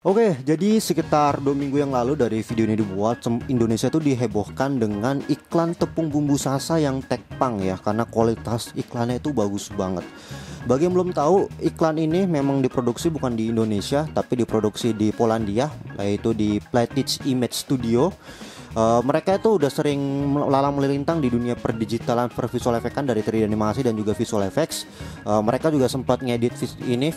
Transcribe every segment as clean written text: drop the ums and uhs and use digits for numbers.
Oke, jadi sekitar 2 minggu yang lalu dari video ini dibuat, Indonesia tuh dihebohkan dengan iklan tepung bumbu Sasa yang tekpang ya, karena kualitas iklannya itu bagus banget. Bagi yang belum tahu, iklan ini memang diproduksi bukan di Indonesia, tapi diproduksi di Polandia, yaitu di Platic Image Studio. Mereka itu udah sering lalang melintang di dunia perdigitalan visual effects kan, dari 3D animasi dan juga visual effects. Mereka juga sempat ngedit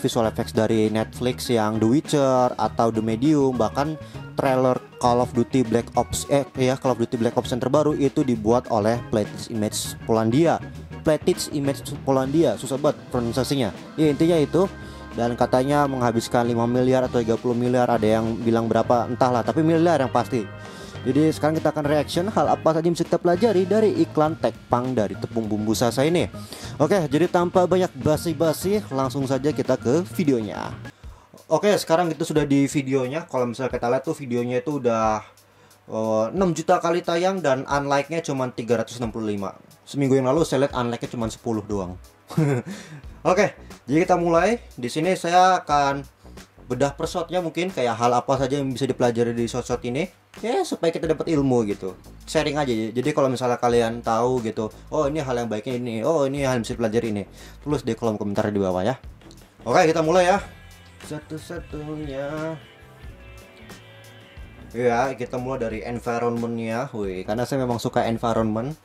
visual effects dari Netflix yang The Witcher atau The Medium, bahkan trailer Call of Duty Black Ops Call of Duty Black Ops yang terbaru itu dibuat oleh Platic Image Polandia. Platic Image Polandia, susah banget pronunciasinya. Ya intinya itu. Dan katanya menghabiskan 5 miliar atau 30 miliar, ada yang bilang berapa entahlah, tapi miliar yang pasti. Jadi sekarang kita akan reaction hal apa saja yang bisa kita pelajari dari iklan tekpang dari tepung bumbu Sasa ini. Oke, jadi tanpa banyak basi-basi, langsung saja kita ke videonya. Oke, sekarang itu sudah di videonya. Kalau misalnya kita lihat tuh videonya itu udah 6 juta kali tayang dan unlike-nya cuma 365. Seminggu yang lalu saya lihat unlike-nya cuma 10 doang. Oke, jadi kita mulai. Di sini saya akan bedah per shotnya, mungkin kayak hal apa saja yang bisa dipelajari di shot-shot ini ya, supaya kita dapat ilmu gitu, sharing aja. Jadi kalau misalnya kalian tahu gitu, oh ini hal yang baiknya ini, oh ini hal yang bisa dipelajari ini, tulis di kolom komentar di bawah ya. Oke, kita mulai ya. Satu-satunya ya, kita mulai dari environmentnya. Wih, karena saya memang suka environment.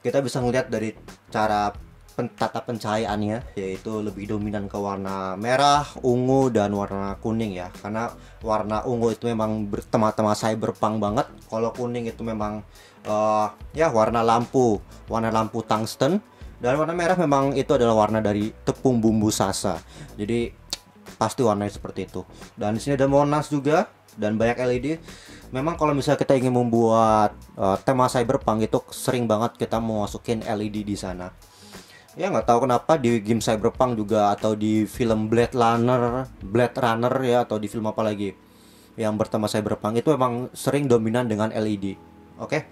Kita bisa ngeliat dari cara tata pencahayaannya, yaitu lebih dominan ke warna merah, ungu, dan warna kuning ya. Karena warna ungu itu memang tema-tema cyberpunk banget. Kalau kuning itu memang ya warna lampu tungsten. Dan warna merah memang itu adalah warna dari tepung bumbu Sasa. Jadi pasti warnanya seperti itu. Dan di sini ada Monas juga dan banyak LED. Memang kalau misalnya kita ingin membuat tema cyberpunk itu sering banget kita mau masukin LED di sana. Ya nggak tahu kenapa di game cyberpunk juga, atau di film Blade Runner ya, atau di film apa lagi yang bertema cyberpunk itu memang sering dominan dengan LED. Oke.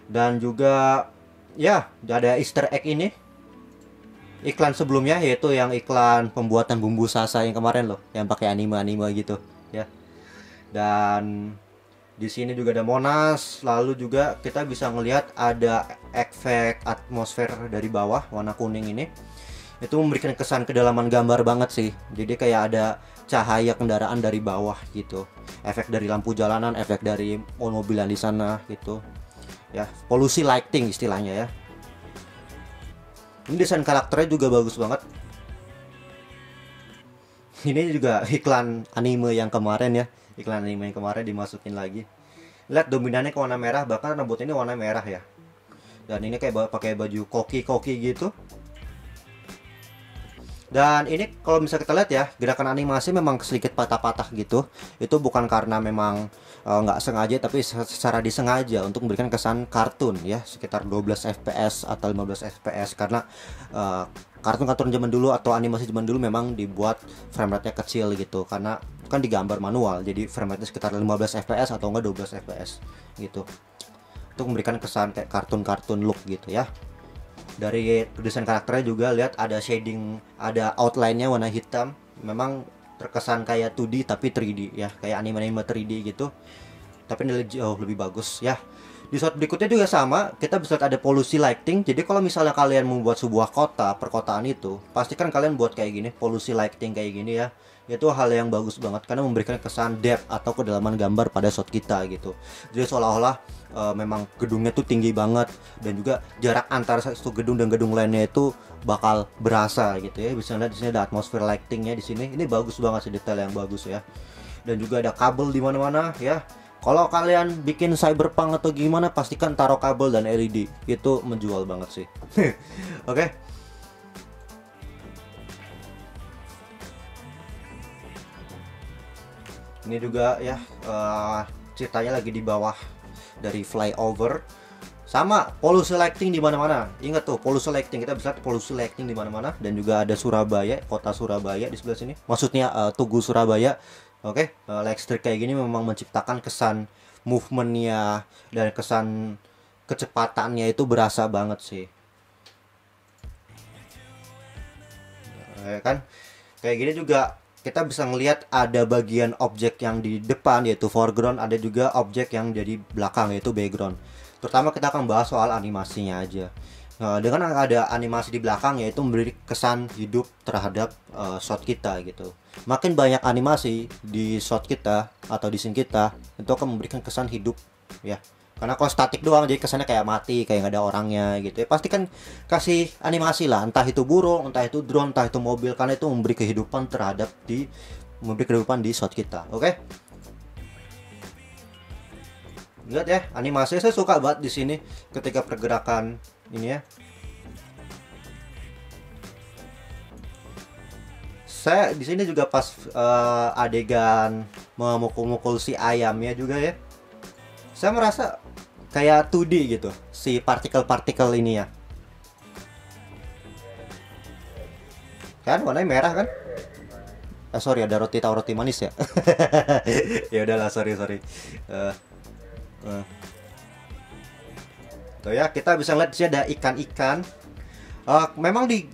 Dan juga ya ada Easter egg ini iklan sebelumnya, yaitu yang iklan pembuatan bumbu Sasa yang kemarin loh, yang pakai anime gitu ya. Dan di sini juga ada Monas. Lalu juga kita bisa ngelihat ada efek atmosfer dari bawah warna kuning ini. Itu memberikan kesan kedalaman gambar banget sih. Jadi kayak ada cahaya kendaraan dari bawah gitu. Efek dari lampu jalanan, efek dari mobilan di sana gitu. Ya, polusi lighting istilahnya ya. Ini desain karakternya juga bagus banget. Ini juga iklan anime yang kemarin ya. Iklan anime yang kemarin dimasukin lagi. Lihat dominannya ke warna merah, bahkan rambut ini warna merah ya. Dan ini kayak pakai baju koki gitu. Dan ini kalau misalnya kita lihat ya, gerakan animasi memang sedikit patah-patah gitu. Itu bukan karena memang nggak sengaja, tapi secara disengaja untuk memberikan kesan kartun ya, sekitar 12 fps atau 15 fps. Karena kartun-kartun zaman dulu atau animasi zaman dulu memang dibuat frame rate-nya kecil gitu, karena kan digambar manual, jadi frame rate-nya sekitar 15 fps atau enggak 12 fps gitu, untuk memberikan kesan kayak kartun-kartun look gitu ya. Dari desain karakternya juga lihat ada shading, ada outline-nya warna hitam, memang terkesan kayak 2D tapi 3D ya, kayak anime-anime 3D gitu, tapi ini jauh lebih bagus ya. Di shot berikutnya juga sama, kita bisa lihat ada polusi lighting. Jadi kalau misalnya kalian membuat sebuah kota, perkotaan itu, pastikan kalian buat kayak gini, polusi lighting kayak gini ya. Itu hal yang bagus banget karena memberikan kesan depth atau kedalaman gambar pada shot kita gitu. Jadi seolah-olah memang gedungnya tuh tinggi banget, dan juga jarak antara satu gedung dan gedung lainnya itu bakal berasa gitu ya. Bisa lihat di sini ada atmosfer lightingnya di sini. Ini bagus banget sih, detail yang bagus ya. Dan juga ada kabel di mana-mana ya. Kalau kalian bikin cyberpunk atau gimana, pastikan taruh kabel dan LED, itu menjual banget sih. Oke. Ini juga ya, ceritanya lagi di bawah dari flyover. Sama polusi lighting di mana-mana. Ingat tuh, polusi lighting, kita bisa lihat polusi lighting di mana-mana. Dan juga ada Surabaya, kota Surabaya di sebelah sini. Maksudnya Tugu Surabaya. Oke, light streak kayak gini memang menciptakan kesan movementnya dan kesan kecepatannya itu berasa banget sih. Kan kayak gini juga kita bisa ngelihat ada bagian objek yang di depan yaitu foreground, ada juga objek yang jadi belakang yaitu background. Terutama kita akan bahas soal animasinya aja. Nah, dengan ada animasi di belakang yaitu memberi kesan hidup terhadap shot kita gitu. Makin banyak animasi di shot kita atau di scene kita, itu akan memberikan kesan hidup ya. Karena kalau statik doang jadi kesannya kayak mati, kayak nggak ada orangnya gitu ya. Pasti kan kasih animasi lah, entah itu burung, entah itu drone, entah itu mobil, karena itu memberi kehidupan memberi kehidupan di shot kita. Oke? Lihat ya, animasi saya suka banget di sini ketika pergerakan ini ya. Saya di sini juga pas adegan memukul-mukul si ayamnya juga ya. Saya merasa kayak 2D gitu si partikel-partikel ini ya. Kan warnanya merah kan? Sorry, ada roti tahu roti manis ya. Ya udahlah, sorry. Tuh ya, kita bisa lihat di sini ada ikan-ikan. Memang di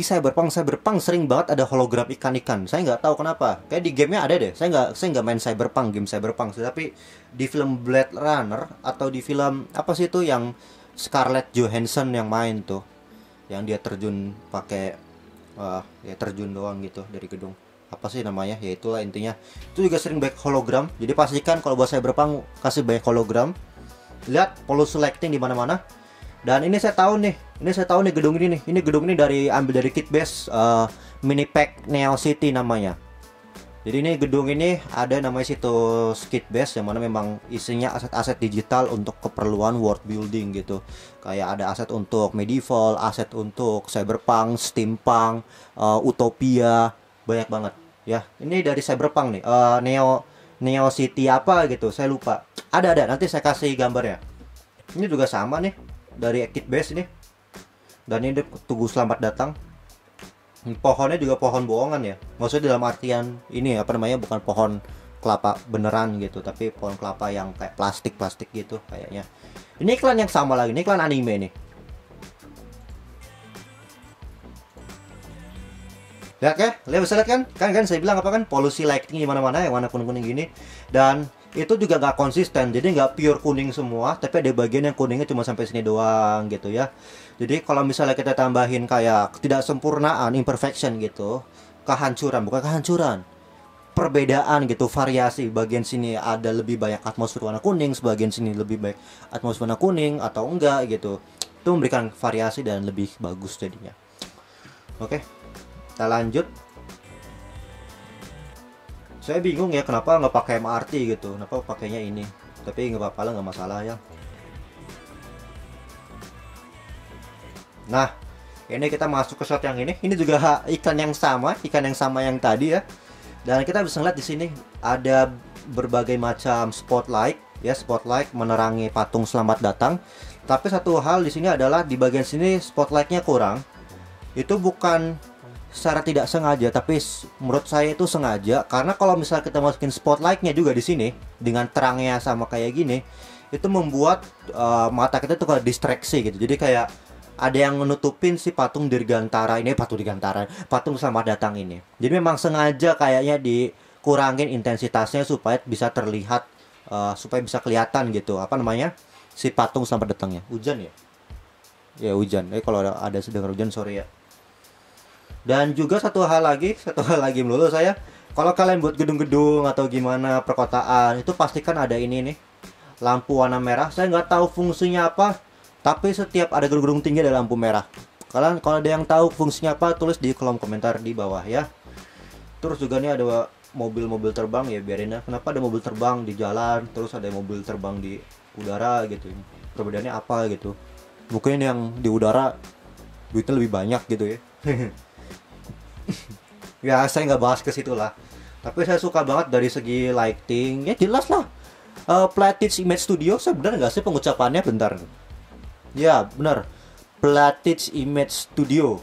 Cyberpunk sering banget ada hologram ikan-ikan. Saya nggak tahu kenapa. Kayak di gamenya ada deh. Saya nggak main game Cyberpunk. Tapi di film Blade Runner atau di film apa sih itu yang Scarlett Johansson yang main tuh, yang dia terjun pakai ya terjun doang gitu dari gedung. Apa sih namanya? Ya itulah intinya. Itu juga sering banyak hologram. Jadi pastikan kalau buat Cyberpunk kasih banyak hologram. Lihat polusi lighting di mana-mana. Dan ini saya tahu nih gedung ini nih. Ini gedung ini ambil dari kit base Minipack Neo City namanya. Jadi ini gedung ini ada namanya situs kit base yang mana memang isinya aset-aset digital untuk keperluan world building gitu. Kayak ada aset untuk medieval, aset untuk cyberpunk, steampunk, utopia, banyak banget ya. Ini dari cyberpunk nih, Neo City apa gitu, saya lupa. Ada nanti saya kasih gambarnya. Ini juga sama nih dari kit base ini. Dan ini Tugu Selamat Datang. Pohonnya juga pohon bohongan ya. Maksudnya dalam artian ini apa namanya, bukan pohon kelapa beneran gitu, tapi pohon kelapa yang kayak plastik gitu kayaknya. Ini iklan yang sama lagi, ini iklan anime nih. Lihat ya, lihat bisa lihat kan saya bilang apa kan, polusi lighting di mana-mana yang warna kuning-kuning gini. Dan itu juga nggak konsisten, jadi nggak pure kuning semua, tapi ada bagian yang kuningnya cuma sampai sini doang gitu ya. Jadi kalau misalnya kita tambahin kayak ketidaksempurnaan, imperfection gitu, bukan kehancuran, perbedaan gitu, variasi. Bagian sini ada lebih banyak atmosfer warna kuning, sebagian sini lebih banyak atmosfer warna kuning atau enggak gitu. Itu memberikan variasi dan lebih bagus jadinya. Oke, kita lanjut. Saya bingung ya kenapa nggak pakai MRT gitu, kenapa pakainya ini. Tapi nggak apa-apa lah, nggak masalah ya. Nah, ini kita masuk ke shot yang ini. Ini juga ikan yang sama yang tadi ya. Dan kita bisa lihat di sini ada berbagai macam spotlight ya, spotlight menerangi patung Selamat Datang. Tapi satu hal di sini adalah di bagian sini spotlightnya kurang. Itu bukan secara tidak sengaja, tapi menurut saya itu sengaja, karena kalau misalnya kita masukin spotlightnya juga di sini dengan terangnya sama kayak gini, itu membuat mata kita tuh kayak distraksi gitu. Jadi kayak ada yang menutupin si patung Dirgantara ini, patung Selamat Datang ini. Jadi memang sengaja kayaknya dikurangin intensitasnya supaya bisa terlihat, supaya bisa kelihatan gitu apa namanya, si patung Selamat Datangnya. Hujan ya? Ya hujan. Kalau ada sedang hujan, sorry ya. Dan juga satu hal lagi melulu saya, kalau kalian buat gedung-gedung atau gimana perkotaan, itu pastikan ada ini nih, lampu warna merah. Saya nggak tahu fungsinya apa, tapi setiap ada gedung-gedung tinggi ada lampu merah. Kalian kalau ada yang tahu fungsinya apa, tulis di kolom komentar di bawah ya. Terus juga nih ada mobil-mobil terbang ya, biarin ya. Kenapa ada mobil terbang di jalan, terus ada mobil terbang di udara gitu? Perbedaannya apa gitu? Mungkin yang di udara duitnya lebih banyak gitu ya. Ya saya nggak bahas ke situ lah. Tapi saya suka banget dari segi lighting. Ya jelas lah, Platige Image Studio. Saya benar nggak sih pengucapannya? Bentar. Ya benar, Platige Image Studio.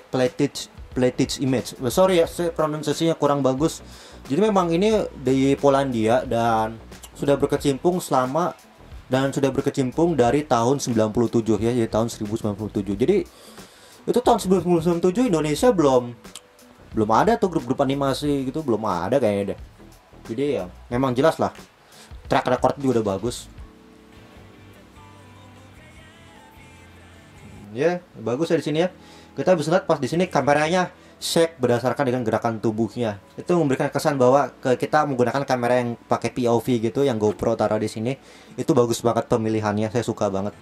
Platige Image. Sorry ya, saya pronunciasinya kurang bagus. Jadi memang ini di Polandia dan sudah berkecimpung dari tahun 97 ya, tahun 1097. Jadi itu tahun 1997 Indonesia belum Belum ada tuh grup-grup animasi gitu, belum ada kayaknya deh. Jadi ya memang jelas lah track record juga udah bagus. Ya, bagus ya di sini ya. Kita bisa lihat pas di sini kameranya shake berdasarkan dengan gerakan tubuhnya. Itu memberikan kesan bahwa kita menggunakan kamera yang pakai POV gitu, yang GoPro taruh di sini. Itu bagus banget pemilihannya, saya suka banget.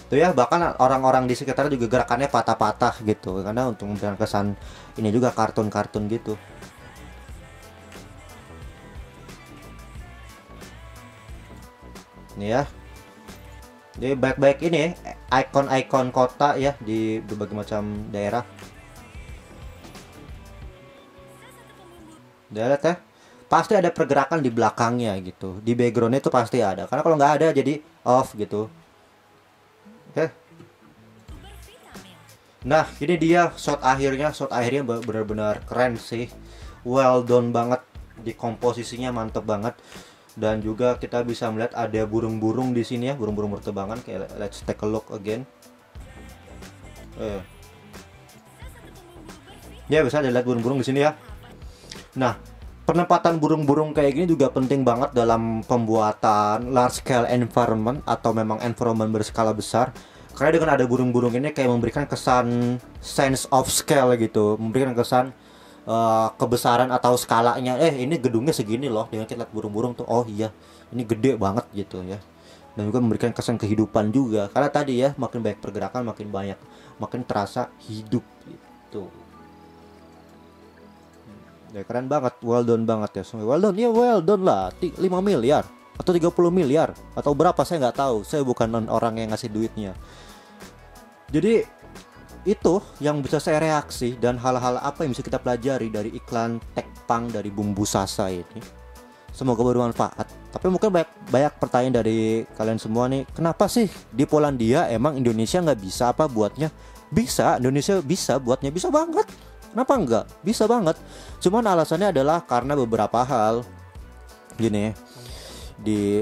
Tuh ya, bahkan orang-orang di sekitar juga gerakannya patah-patah gitu, karena untuk memberikan kesan ini juga kartun-kartun gitu. Ini ya. Jadi baik-baik ini ikon-ikon kota ya di berbagai macam daerah. Lihat ya, pasti ada pergerakan di belakangnya gitu. Di backgroundnya itu pasti ada. Karena kalau nggak ada jadi off gitu. Oke. Nah, ini dia shot akhirnya. Shot akhirnya benar-benar keren sih. Well done banget. Di komposisinya mantep banget. Dan juga kita bisa melihat ada burung-burung di sini ya, burung-burung berterbangan. Kayak let's take a look again. Ya, bisa dilihat burung-burung di sini ya. Nah, penempatan burung-burung kayak gini juga penting banget dalam pembuatan large scale environment atau memang environment berskala besar. Karena dengan ada burung-burung ini kayak memberikan kesan sense of scale gitu, memberikan kesan kebesaran atau skalanya. Ini gedungnya segini loh, dengan kita lihat burung-burung tuh, oh iya ini gede banget gitu ya. Dan juga memberikan kesan kehidupan juga, karena tadi ya makin banyak pergerakan makin terasa hidup gitu. Ya keren banget, well done banget ya. Well done ya, well done lah. 5 miliar atau 30 miliar atau berapa saya nggak tahu, saya bukan orang yang ngasih duitnya. Jadi itu yang bisa saya reaksi, dan hal-hal apa yang bisa kita pelajari dari iklan Tekpang dari Bumbusasa ini. Semoga bermanfaat. Tapi mungkin banyak pertanyaan dari kalian semua nih, kenapa sih di Polandia emang Indonesia nggak bisa apa buatnya? Bisa, Indonesia bisa buatnya, bisa banget. Kenapa enggak? Bisa banget. Cuman alasannya adalah karena beberapa hal. Gini,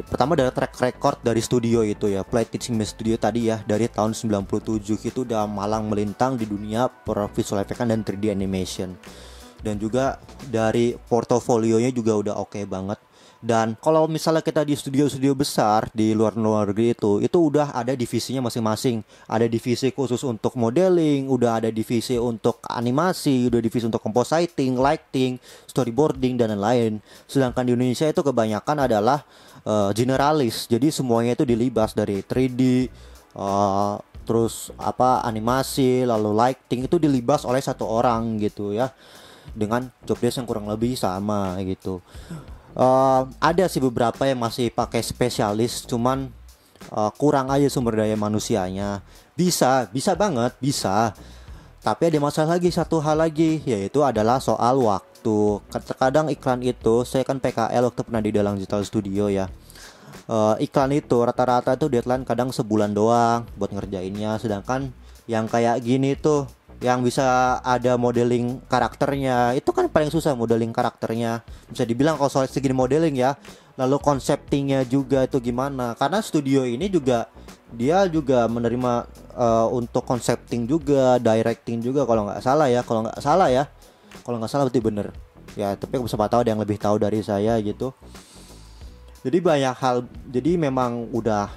pertama dari track record dari studio itu ya, Play Teaching Me Studio tadi ya, dari tahun 97 itu udah malang melintang di dunia visual effect dan 3D animation. Dan juga dari portofolionya juga udah oke banget. Dan kalau misalnya kita di studio-studio besar di luar negeri itu udah ada divisinya masing-masing. Ada divisi khusus untuk modeling, udah ada divisi untuk animasi, udah divisi untuk compositing, lighting, storyboarding dan lain-lain. Sedangkan di Indonesia itu kebanyakan adalah generalis. Jadi semuanya itu dilibas dari 3D, terus animasi, lalu lighting itu dilibas oleh satu orang gitu ya. Dengan job desk yang kurang lebih sama gitu. Ada sih beberapa yang masih pakai spesialis, cuman kurang aja sumber daya manusianya. Bisa banget, bisa. Tapi ada masalah lagi, satu hal lagi, yaitu adalah soal waktu. Terkadang iklan itu, saya kan PKL waktu pernah di Dalang Digital Studio ya. Iklan itu rata-rata tuh deadline kadang sebulan doang buat ngerjainnya. Sedangkan yang kayak gini tuh, yang bisa ada modeling karakternya, itu kan paling susah modeling karakternya. Bisa dibilang kalau soal segini modeling ya. Lalu konseptingnya juga itu gimana, karena studio ini juga dia juga menerima untuk konsepting juga, directing juga kalau nggak salah ya. Kalau nggak salah berarti bener ya, tapi siapa tahu ada yang lebih tahu dari saya gitu. Jadi banyak hal, jadi memang udah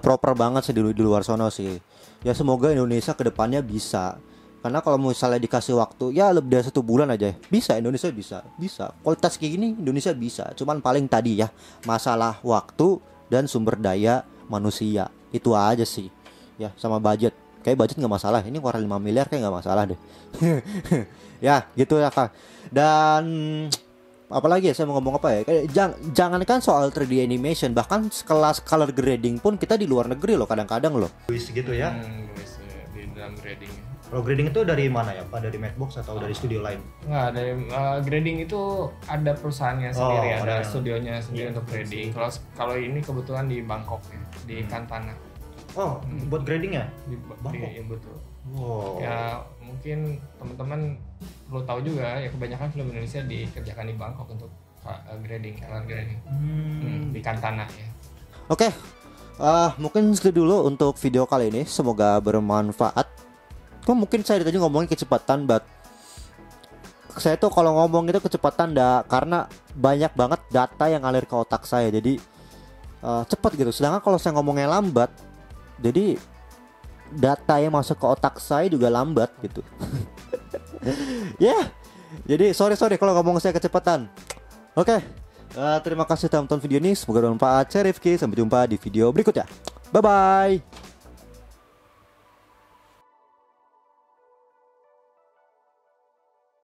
proper banget sih di luar sono sih. Ya semoga Indonesia kedepannya bisa. Karena kalau misalnya dikasih waktu ya lebih dari 1 bulan aja, bisa, Indonesia bisa. Kualitas kayak gini Indonesia bisa. Cuman paling tadi ya, masalah waktu dan sumber daya manusia. Itu aja sih. Ya sama budget. Kayak budget nggak masalah. Ini keluaran 5 miliar kayak nggak masalah deh. Ya gitu ya Kak. Dan apalagi ya, saya mau ngomong apa ya, jangankan soal 3D animation, bahkan kelas color grading pun kita di luar negeri loh kadang-kadang loh. Gitu ya. Di dalam grading. Kalau grading itu dari mana ya Pak? Dari Madbox atau dari studio lain? Nggak, dari grading itu ada perusahaannya sendiri, ada studionya sendiri untuk grading. Kalau ini kebetulan di Bangkok ya, di Kantana. Oh, buat gradingnya? Di Bangkok. Iya, betul. Wow. Ya mungkin teman-teman perlu tahu juga ya, kebanyakan film Indonesia dikerjakan di Bangkok untuk grading, color grading. Di Kantana ya. Oke. Mungkin segitu dulu untuk video kali ini. Semoga bermanfaat. Mungkin saya tadi ngomongin kecepatan, but saya tuh kalau ngomong itu kecepatan karena banyak banget data yang ngalir ke otak saya, jadi cepat gitu. Sedangkan kalau saya ngomongnya lambat, jadi data yang masuk ke otak saya juga lambat gitu. Ya, jadi sorry kalau ngomong saya kecepatan. Oke, terima kasih telah menonton video ini. Semoga bermanfaat. Saya Rifki, sampai jumpa di video berikutnya. Bye bye.